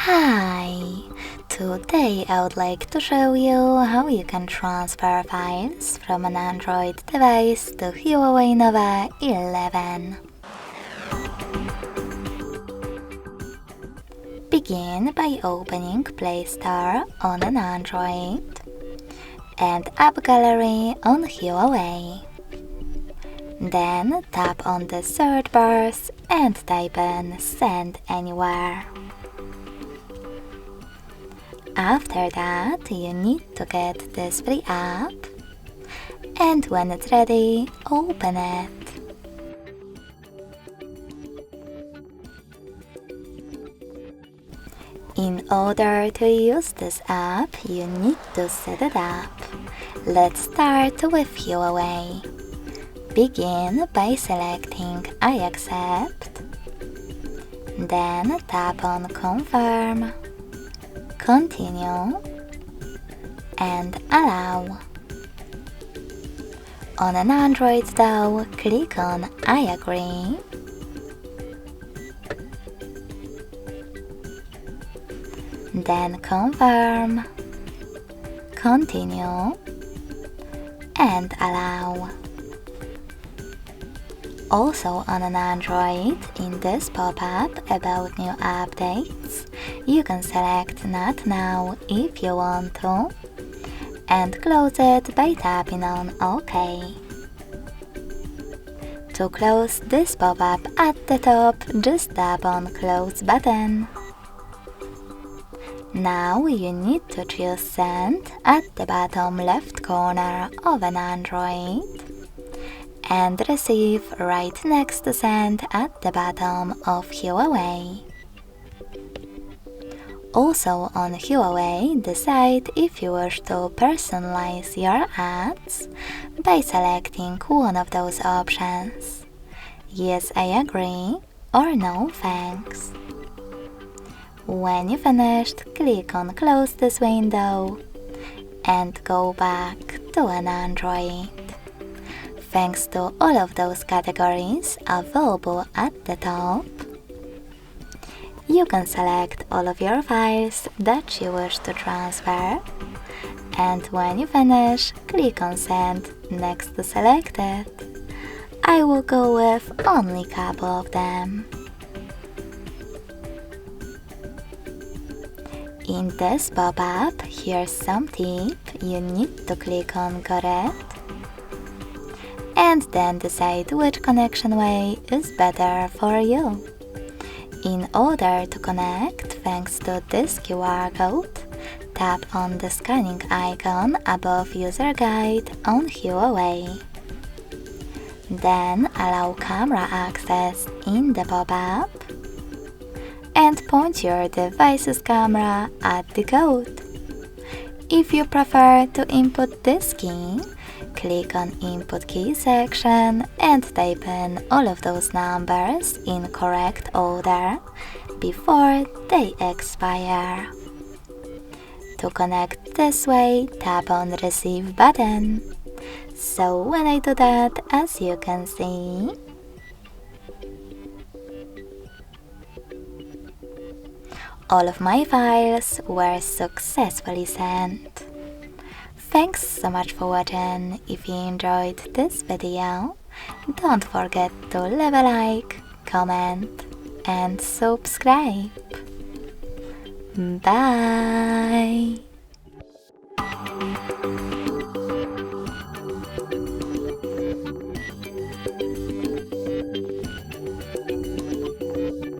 Hi! Today I would like to show you how you can transfer files from an Android device to Huawei Nova 11. Begin by opening Play Store on an Android and App Gallery on Huawei. Then tap on the search bars and type in Send Anywhere. After that, you need to get this free app, and when it's ready, open it. In order to use this app, you need to set it up. Let's start with Huawei. Begin by selecting I accept, then tap on Confirm, Continue, and Allow. On an Android though, click on I agree, then Confirm, Continue, and Allow. Also on an Android, in this pop-up about new updates, you can select Not Now if you want to, and close it by tapping on OK. To close this pop-up at the top, just tap on Close button. Now you need to choose Send at the bottom left corner of an Android, and Receive right next to Send at the bottom of Huawei. Also on Huawei, decide if you wish to personalize your ads by selecting one of those options. Yes, I agree, or no thanks. When you finished, click on Close this window and go back to an Android. Thanks to all of those categories available at the top, you can select all of your files that you wish to transfer, and when you finish, click on Send next to Selected. I will go with only a couple of them. In this pop-up, here's some tip. You need to click on Got it, and then decide which connection way is better for you. In order to connect, thanks to this QR code, tap on the scanning icon above User Guide on Huawei. Then allow camera access in the pop-up and point your device's camera at the code. If you prefer to input this key, click on Input Key section and type in all of those numbers in correct order before they expire. To connect this way, tap on Receive button. So when I do that, as you can see, all of my files were successfully sent. Thanks so much for watching. If you enjoyed this video, don't forget to leave a like, comment, and subscribe. Bye!